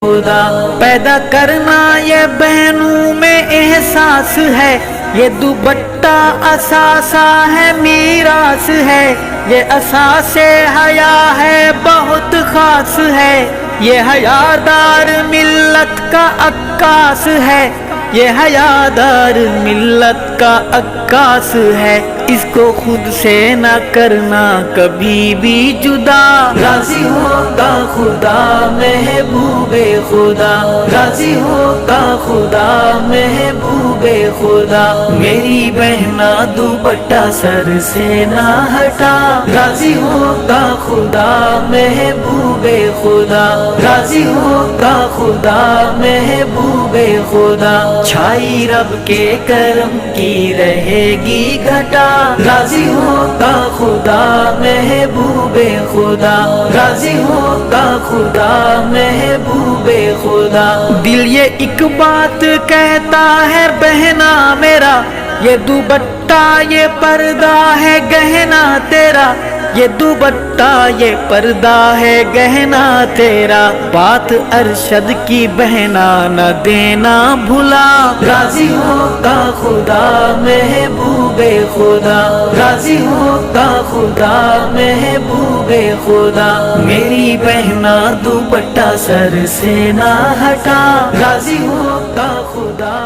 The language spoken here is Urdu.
خدا پیدا کرنا یہ بہنوں میں احساس ہے، یہ دوپٹہ اثاثہ ہے میراث ہے، یہ اساس حیا ہے بہت خاص ہے، یہ حیادار ملت کا عکاس ہے، یہ حیادار ملت کا عکاس ہے، اس کو خود سے نہ کرنا کبھی بھی جدا، راضی ہوگا خدا محبوب خدا، راضی ہوگا خدا محبوب خدا، میری بہنا دوپٹہ سر سے نہ ہٹا، راضی ہوگا خدا محبوب خدا، راضی ہوگا خدا محبوب خدا، چھائی رب کے کرم کی رہے گی گھٹا، راضی ہوگا خدا محبوب خدا، راضی ہوگا خدا محبوب خدا، دل یہ ایک بات کہتا ہے بہنا میرا، یہ دوپٹہ یہ پردہ ہے گہنا تیرا، یہ دوپٹہ یہ پردہ ہے گہنا تیرا، بات ارشد کی بہنا نہ دینا بھلا، راضی ہوگا خدا محبوب خدا، راضی ہوگا خدا محبوب خدا، میری بہنا دوپٹہ سر سے نہ ہٹا، راضی ہوگا خدا